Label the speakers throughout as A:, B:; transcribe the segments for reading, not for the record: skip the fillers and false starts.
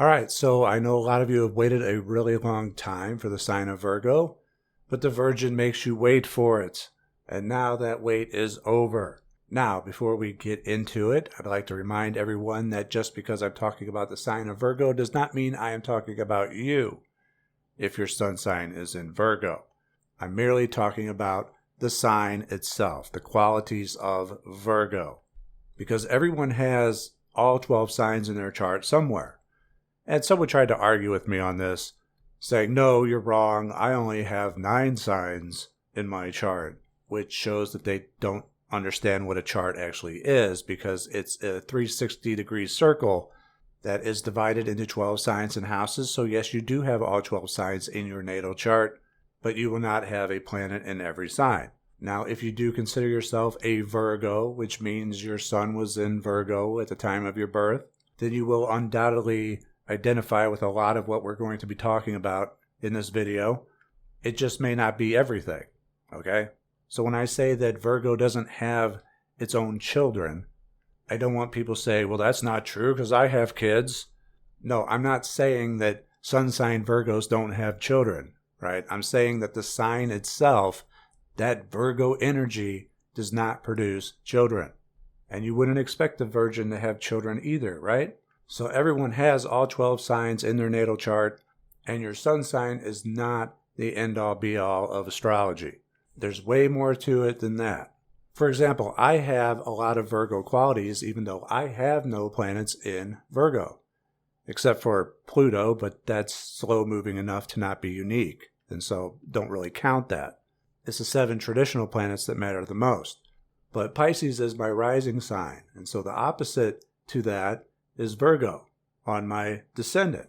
A: All right, so I know a lot of you have waited a really long time for the sign of Virgo, but the Virgin makes you wait for it. And now that wait is over. Now, before we get into it, I'd like to remind everyone that just because I'm talking about the sign of Virgo does not mean I am talking about you if your sun sign is in Virgo. I'm merely talking about the sign itself, the qualities of Virgo, because everyone has all 12 signs in their chart somewhere. And someone tried to argue with me on this, saying, no, you're wrong. I only have 9 signs in my chart, which shows that they don't understand what a chart actually is, because it's a 360-degree circle that is divided into 12 signs and houses. So yes, you do have all 12 signs in your natal chart, but you will not have a planet in every sign. Now, if you do consider yourself a Virgo, which means your sun was in Virgo at the time of your birth, then you will undoubtedly identify with a lot of what we're going to be talking about in this video. It just may not be everything, okay? So when I say that Virgo doesn't have its own children, I don't want people to say, well, that's not true because I have kids. No, I'm not saying that sun sign Virgos don't have children, right? I'm saying that the sign itself, that Virgo energy, does not produce children. And you wouldn't expect the Virgin to have children either, right? So everyone has all 12 signs in their natal chart, and your sun sign is not the end-all be-all of astrology. There's way more to it than that. For example, I have a lot of Virgo qualities, even though I have no planets in Virgo, except for Pluto, but that's slow-moving enough to not be unique, and so don't really count that. It's the 7 traditional planets that matter the most. But Pisces is my rising sign, and so the opposite to that is Virgo on my descendant.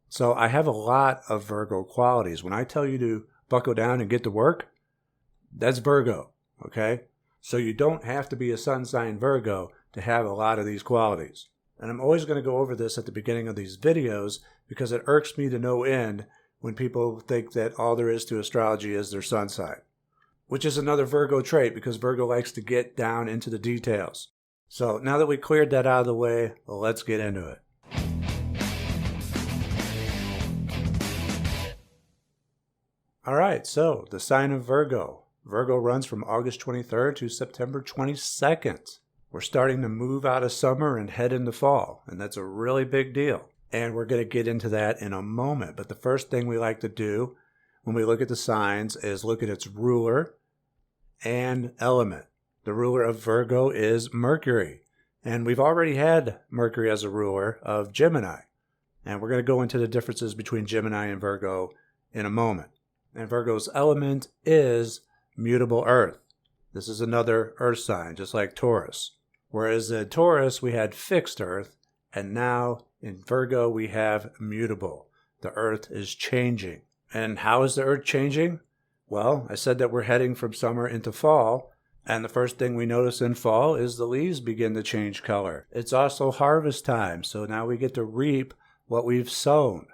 A: So I have a lot of Virgo qualities. When I tell you to buckle down and get to work, that's Virgo, okay? So you don't have to be a sun sign Virgo to have a lot of these qualities. And I'm always going to go over this at the beginning of these videos because it irks me to no end when people think that all there is to astrology is their sun sign, which is another Virgo trait because Virgo likes to get down into the details. So now that we cleared that out of the way, let's get into it. All right, so the sign of Virgo. Virgo runs from August 23rd to September 22nd. We're starting to move out of summer and head into fall, and that's a really big deal. And we're going to get into that in a moment. But the first thing we like to do when we look at the signs is look at its ruler and element. The ruler of Virgo is Mercury, and we've already had Mercury as a ruler of Gemini. And we're going to go into the differences between Gemini and Virgo in a moment. And Virgo's element is mutable earth. This is another earth sign, just like Taurus. Whereas in Taurus, we had fixed earth, and now in Virgo, we have mutable. The earth is changing. And how is the earth changing? Well, I said that we're heading from summer into fall, and the first thing we notice in fall is the leaves begin to change color. It's also harvest time, so now we get to reap what we've sown.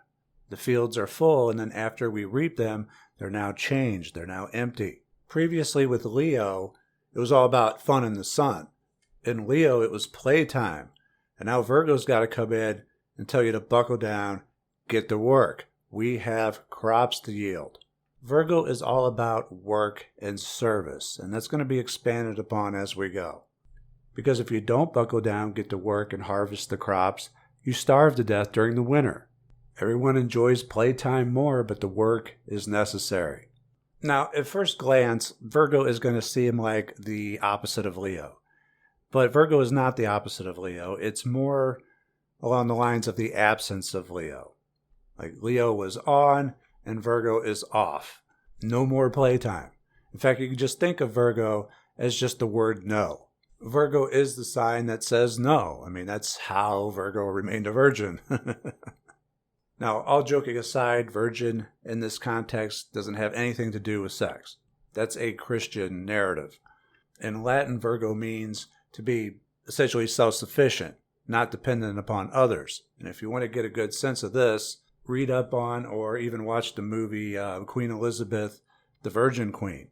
A: The fields are full, and then after we reap them, they're now changed. They're now empty. Previously with Leo, it was all about fun in the sun. In Leo, it was playtime. And now Virgo's got to come in and tell you to buckle down, get to work. We have crops to yield. Virgo is all about work and service, and that's going to be expanded upon as we go. Because if you don't buckle down, get to work, and harvest the crops, you starve to death during the winter. Everyone enjoys playtime more, but the work is necessary. Now, at first glance, Virgo is going to seem like the opposite of Leo. But Virgo is not the opposite of Leo. It's more along the lines of the absence of Leo. Like Leo was on and Virgo is off. No more playtime. In fact, you can just think of Virgo as just the word no. Virgo is the sign that says no. I mean, that's how Virgo remained a virgin. Now, all joking aside, virgin in this context doesn't have anything to do with sex. That's a Christian narrative. In Latin, Virgo means to be essentially self-sufficient, not dependent upon others. And if you want to get a good sense of this, read up on or even watch the movie Queen Elizabeth, the Virgin Queen.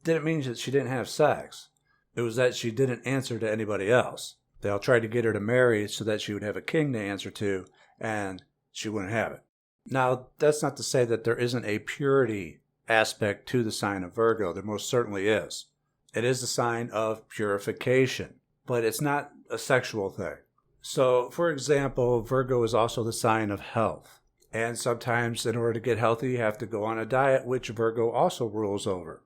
A: Didn't mean that she didn't have sex. It was that she didn't answer to anybody else. They all tried to get her to marry so that she would have a king to answer to, and she wouldn't have it. Now, that's not to say that there isn't a purity aspect to the sign of Virgo. There most certainly is. It is a sign of purification, but it's not a sexual thing. So, for example, Virgo is also the sign of health. And sometimes in order to get healthy, you have to go on a diet, which Virgo also rules over.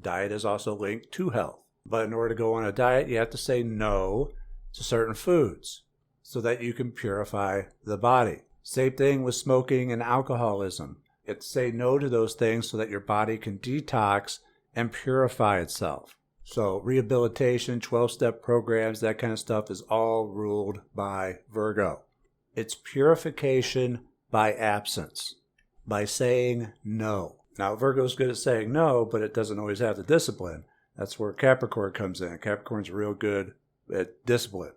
A: Diet is also linked to health. But in order to go on a diet, you have to say no to certain foods so that you can purify the body. Same thing with smoking and alcoholism. You have to say no to those things so that your body can detox and purify itself. So rehabilitation, 12-step programs, that kind of stuff is all ruled by Virgo. It's purification by absence, by saying no. Now, Virgo's good at saying no, but it doesn't always have the discipline. That's where Capricorn comes in. Capricorn's real good at discipline.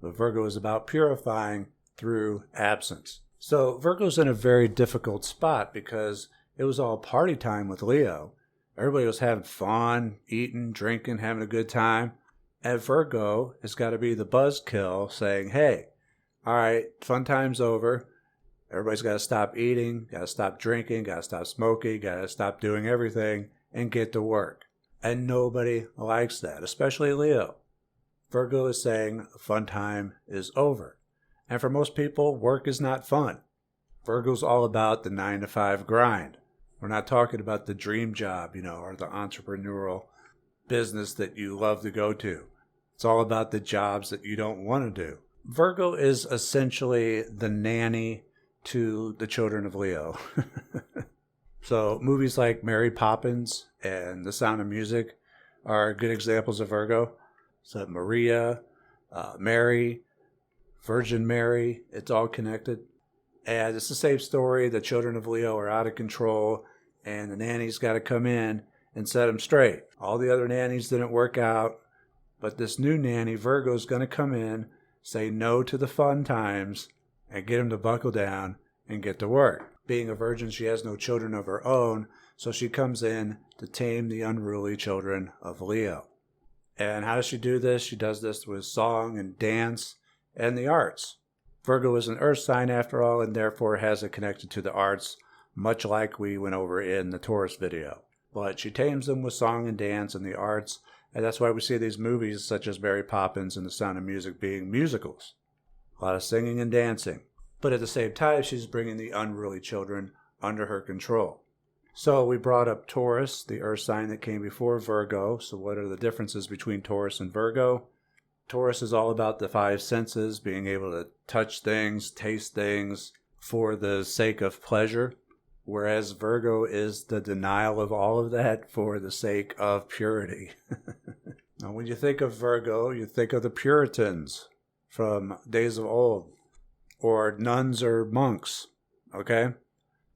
A: But Virgo is about purifying through absence. So Virgo's in a very difficult spot because it was all party time with Leo. Everybody was having fun, eating, drinking, having a good time. And Virgo has got to be the buzzkill saying, hey, all right, fun time's over. Everybody's got to stop eating, got to stop drinking, got to stop smoking, got to stop doing everything and get to work. And nobody likes that, especially Leo. Virgo is saying fun time is over. And for most people, work is not fun. Virgo's all about the 9-to-5 grind. We're not talking about the dream job, or the entrepreneurial business that you love to go to. It's all about the jobs that you don't want to do. Virgo is essentially the nanny to the children of Leo. So movies like Mary Poppins and The Sound of Music are good examples of Virgo. So Maria, Mary, Virgin Mary, it's all connected. And it's the same story. The children of Leo are out of control, and the nanny's got to come in and set them straight. All the other nannies didn't work out, but this new nanny, Virgo's going to come in, say no to the fun times, and get them to buckle down and get to work. Being a virgin, she has no children of her own, so she comes in to tame the unruly children of Leo. And how does she do this? She does this with song and dance and the arts. Virgo is an earth sign after all, and therefore has it connected to the arts, much like we went over in the Taurus video. But she tames them with song and dance and the arts, and that's why we see these movies such as Mary Poppins and The Sound of Music being musicals. A lot of singing and dancing. But at the same time, she's bringing the unruly children under her control. So we brought up Taurus, the earth sign that came before Virgo. So what are the differences between Taurus and Virgo? Taurus is all about the 5 senses, being able to touch things, taste things for the sake of pleasure, whereas Virgo is the denial of all of that for the sake of purity. Now, when you think of Virgo, you think of the Puritans from days of old, or nuns or monks, okay?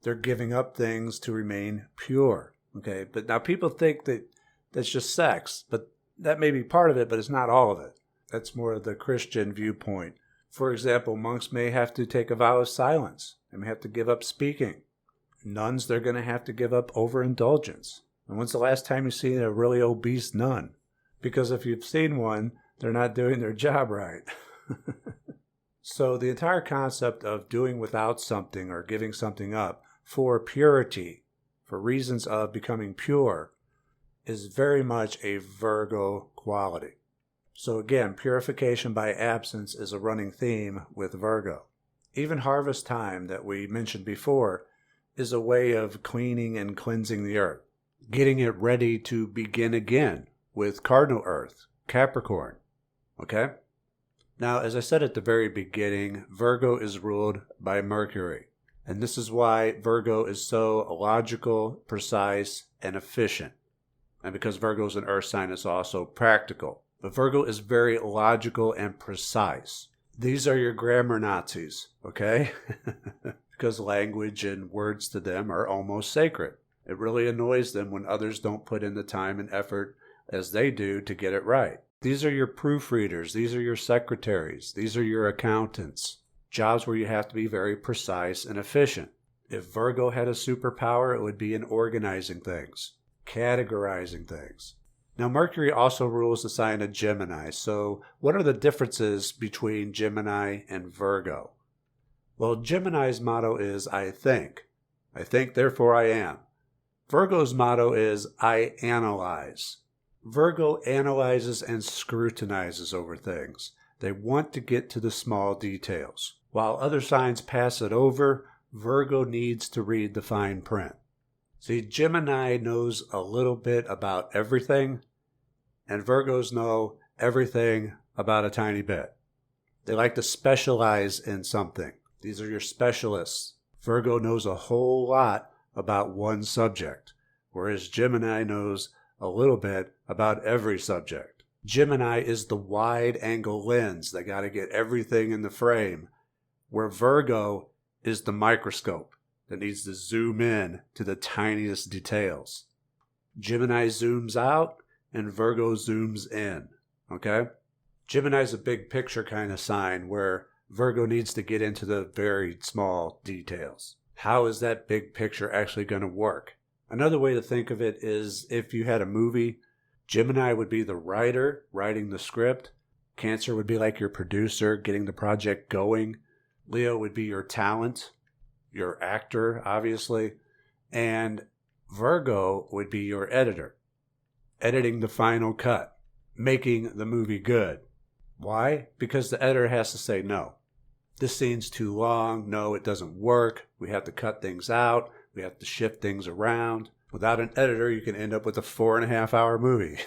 A: They're giving up things to remain pure, okay? But now people think that that's just sex, but that may be part of it, but it's not all of it. That's more of the Christian viewpoint. For example, monks may have to take a vow of silence. They may have to give up speaking. Nuns, they're going to have to give up overindulgence. And when's the last time you've seen a really obese nun? Because if you've seen one, they're not doing their job right. So the entire concept of doing without something or giving something up for purity, for reasons of becoming pure, is very much a Virgo quality. So again, purification by absence is a running theme with Virgo. Even harvest time that we mentioned before is a way of cleaning and cleansing the earth, getting it ready to begin again with cardinal earth, Capricorn. Okay? Now, as I said at the very beginning, Virgo is ruled by Mercury. And this is why Virgo is so logical, precise, and efficient. And because Virgo is an earth sign, it's also practical. But Virgo is very logical and precise. These are your grammar Nazis, okay? Because language and words to them are almost sacred. It really annoys them when others don't put in the time and effort as they do to get it right. These are your proofreaders. These are your secretaries. These are your accountants. Jobs where you have to be very precise and efficient. If Virgo had a superpower, it would be in organizing things, categorizing things. Now, Mercury also rules the sign of Gemini. So what are the differences between Gemini and Virgo? Well, Gemini's motto is, I think. I think, therefore I am. Virgo's motto is, I analyze. Virgo analyzes and scrutinizes over things. They want to get to the small details. While other signs pass it over, Virgo needs to read the fine print. See, Gemini knows a little bit about everything, and Virgos know everything about a tiny bit. They like to specialize in something. These are your specialists. Virgo knows a whole lot about one subject, whereas Gemini knows a little bit about every subject. Gemini is the wide-angle lens. They got to get everything in the frame, where Virgo is the microscope that needs to zoom in to the tiniest details. Gemini zooms out, and Virgo zooms in, okay? Gemini's a big picture kind of sign where Virgo needs to get into the very small details. How is that big picture actually going to work? Another way to think of it is if you had a movie, Gemini would be the writer, writing the script. Cancer would be like your producer, getting the project going. Leo would be your talent, your actor, obviously. And Virgo would be your editor, editing the final cut, making the movie good. Why? Because the editor has to say, no, this scene's too long. No, it doesn't work. We have to cut things out. We have to shift things around. Without an editor, you can end up with a 4.5-hour movie.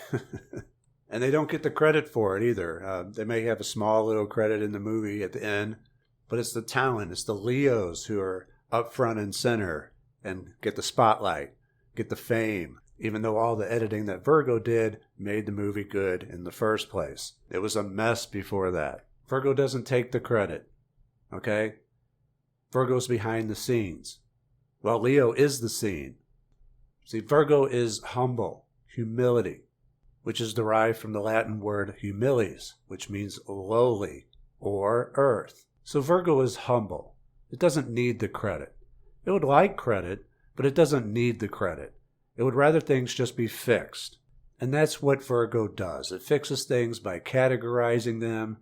A: And they don't get the credit for it either. They may have a small little credit in the movie at the end, but it's the talent. It's the Leos who are up front and center and get the spotlight, get the fame, even though all the editing that Virgo did made the movie good in the first place. It was a mess before that. Virgo doesn't take the credit, okay? Virgo's behind the scenes. Well, Leo is the scene. See, Virgo is humble, humility, which is derived from the Latin word humilis, which means lowly or earth. So Virgo is humble. It doesn't need the credit. It would like credit, but it doesn't need the credit. It would rather things just be fixed. And that's what Virgo does. It fixes things by categorizing them,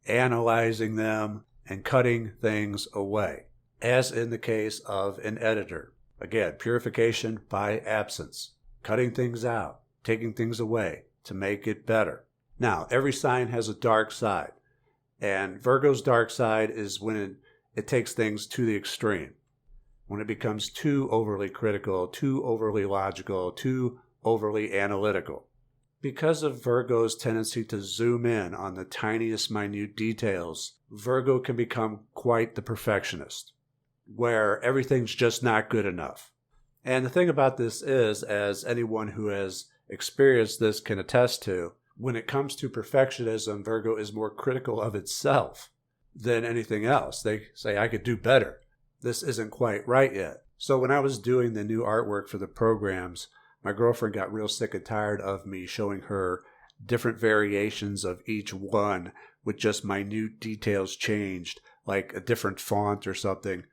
A: analyzing them, and cutting things away, as in the case of an editor. Again, purification by absence, cutting things out, taking things away to make it better. Now, every sign has a dark side, and Virgo's dark side is when it takes things to the extreme, when it becomes too overly critical, too overly logical, too overly analytical. Because of Virgo's tendency to zoom in on the tiniest minute details, Virgo can become quite the perfectionist, where everything's just not good enough. And the thing about this is, as anyone who has experienced this can attest to, when it comes to perfectionism, Virgo is more critical of itself than anything else. They say, I could do better. This isn't quite right yet. So when I was doing the new artwork for the programs, my girlfriend got real sick and tired of me showing her different variations of each one with just minute details changed, like a different font or something,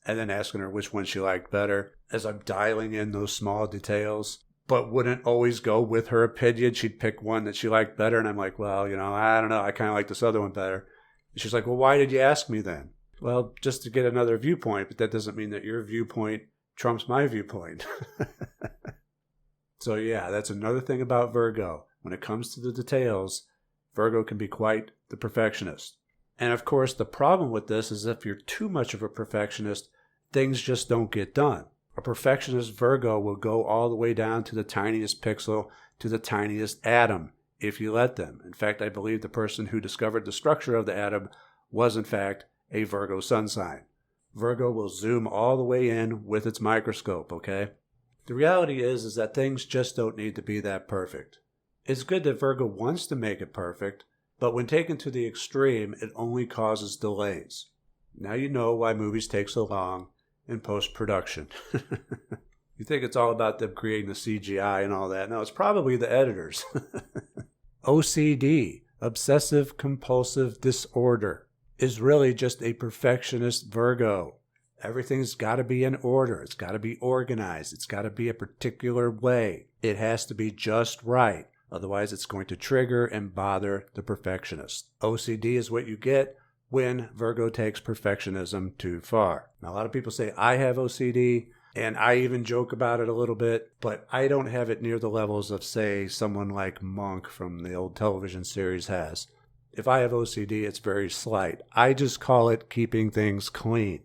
A: and then asking her which one she liked better as I'm dialing in those small details, but wouldn't always go with her opinion. She'd pick one that she liked better, and I'm like, well, I don't know, I kind of like this other one better. And she's like, well, why did you ask me then? Well, just to get another viewpoint, but that doesn't mean that your viewpoint trumps my viewpoint. So yeah, that's another thing about Virgo. When it comes to the details, Virgo can be quite the perfectionist. And of course, the problem with this is if you're too much of a perfectionist, things just don't get done. A perfectionist Virgo will go all the way down to the tiniest pixel, to the tiniest atom, if you let them. In fact, I believe the person who discovered the structure of the atom was in fact a Virgo sun sign. Virgo will zoom all the way in with its microscope, okay? The reality is that things just don't need to be that perfect. It's good that Virgo wants to make it perfect, but when taken to the extreme, it only causes delays. Now you know why movies take so long in post-production. You think it's all about them creating the CGI and all that. No, it's probably the editors. OCD, obsessive compulsive disorder, is really just a perfectionist Virgo. Everything's got to be in order. It's got to be organized. It's got to be a particular way. It has to be just right. Otherwise, it's going to trigger and bother the perfectionist. OCD is what you get when Virgo takes perfectionism too far. Now, a lot of people say, I have OCD, and I even joke about it a little bit, but I don't have it near the levels of, say, someone like Monk from the old television series has. If I have OCD, it's very slight. I just call it keeping things clean.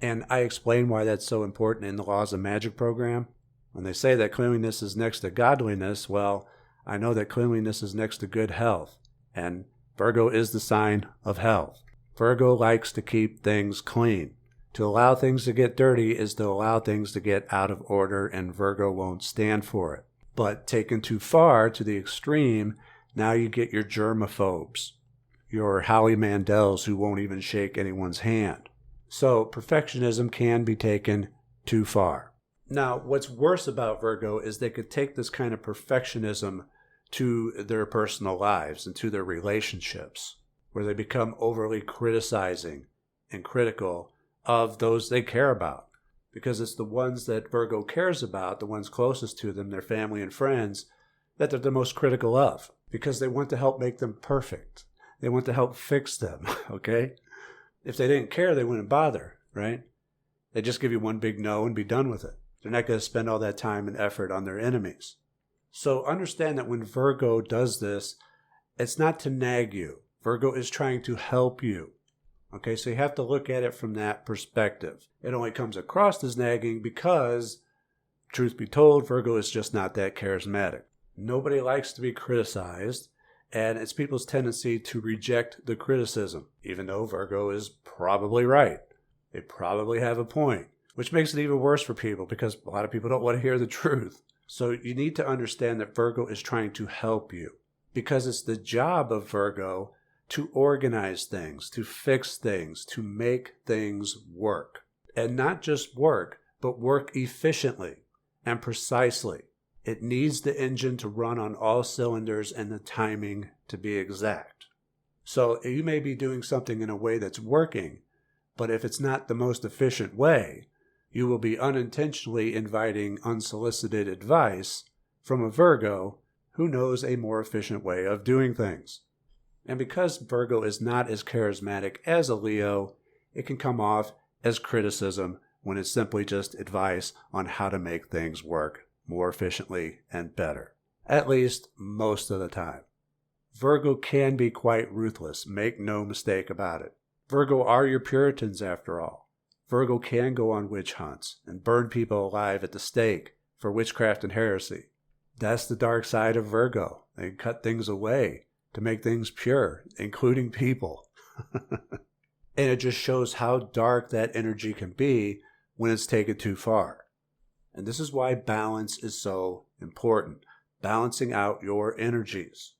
A: And I explain why that's so important in the Laws of Magick program. When they say that cleanliness is next to godliness, well, I know that cleanliness is next to good health. And Virgo is the sign of health. Virgo likes to keep things clean. To allow things to get dirty is to allow things to get out of order, and Virgo won't stand for it. But taken too far, to the extreme, now you get your germaphobes, your Howie Mandels who won't even shake anyone's hand. So perfectionism can be taken too far. Now, what's worse about Virgo is they could take this kind of perfectionism to their personal lives and to their relationships, where they become overly criticizing and critical of those they care about, because it's the ones that Virgo cares about, the ones closest to them, their family and friends, that they're the most critical of, because they want to help make them perfect. They want to help fix them, okay? If they didn't care, they wouldn't bother, right? They just give you one big no and be done with it. They're not going to spend all that time and effort on their enemies. So understand that when Virgo does this, it's not to nag you. Virgo is trying to help you. Okay, so you have to look at it from that perspective. It only comes across as nagging because, truth be told, Virgo is just not that charismatic. Nobody likes to be criticized, and it's people's tendency to reject the criticism, even though Virgo is probably right. They probably have a point, which makes it even worse for people because a lot of people don't want to hear the truth. So you need to understand that Virgo is trying to help you, because it's the job of Virgo to organize things, to fix things, to make things work. And not just work, but work efficiently and precisely. It needs the engine to run on all cylinders and the timing to be exact. So you may be doing something in a way that's working, but if it's not the most efficient way, you will be unintentionally inviting unsolicited advice from a Virgo who knows a more efficient way of doing things. And because Virgo is not as charismatic as a Leo, it can come off as criticism when it's simply just advice on how to make things work more efficiently and better. At least most of the time. Virgo can be quite ruthless, make no mistake about it. Virgo are your Puritans after all. Virgo can go on witch hunts and burn people alive at the stake for witchcraft and heresy. That's the dark side of Virgo. They cut things away to make things pure, including people. And it just shows how dark that energy can be when it's taken too far. And this is why balance is so important. Balancing out your energies.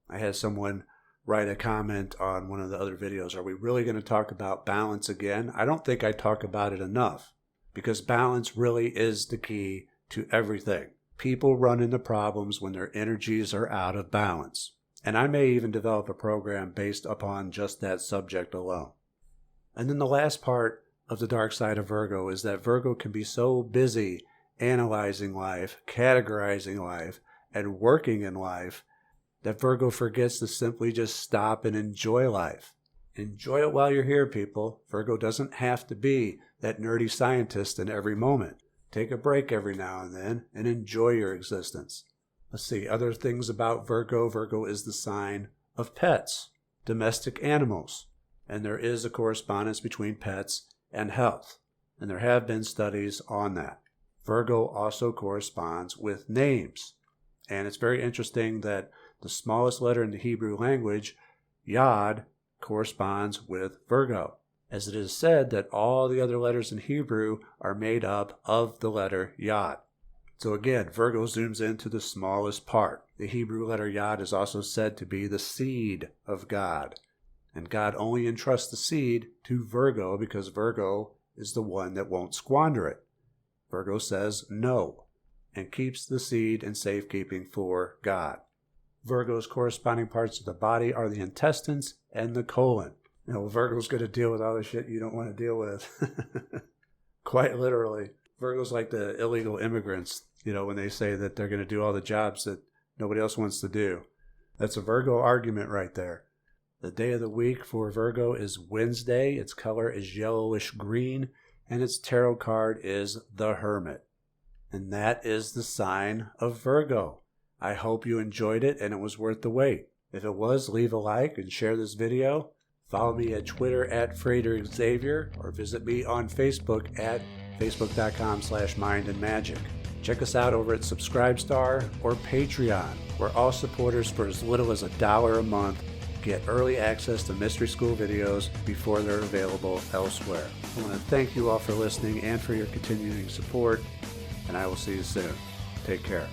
A: I had someone write a comment on one of the other videos. Are we really going to talk about balance again? I don't think I talk about it enough, because balance really is the key to everything. People run into problems when their energies are out of balance. And I may even develop a program based upon just that subject alone. And then the last part of the dark side of Virgo is that Virgo can be so busy analyzing life, categorizing life, and working in life that Virgo forgets to simply just stop and enjoy life. Enjoy it while you're here, people. Virgo doesn't have to be that nerdy scientist in every moment. Take a break every now and then and enjoy your existence. Let's see, other things about Virgo. Virgo is the sign of pets, domestic animals. And there is a correspondence between pets and health. And there have been studies on that. Virgo also corresponds with names. And it's very interesting that the smallest letter in the Hebrew language, Yod, corresponds with Virgo, as it is said that all the other letters in Hebrew are made up of the letter Yod. So again, Virgo zooms into the smallest part. The Hebrew letter Yod is also said to be the seed of God. And God only entrusts the seed to Virgo because Virgo is the one that won't squander it. Virgo says no and keeps the seed in safekeeping for God. Virgo's corresponding parts of the body are the intestines and the colon. You know, Virgo's going to deal with all the shit you don't want to deal with. Quite literally. Virgo's like the illegal immigrants, you know, when they say that they're going to do all the jobs that nobody else wants to do. That's a Virgo argument right there. The day of the week for Virgo is Wednesday. Its color is yellowish green, and its tarot card is the Hermit. And that is the sign of Virgo. I hope you enjoyed it and it was worth the wait. If it was, leave a like and share this video. Follow me at Twitter at Frater Xavier, or visit me on Facebook at facebook.com/mindandmagic. Check us out over at Subscribestar or Patreon, where all supporters for as little as $1 a month get early access to Mystery School videos before they're available elsewhere. I want to thank you all for listening and for your continuing support, and I will see you soon. Take care.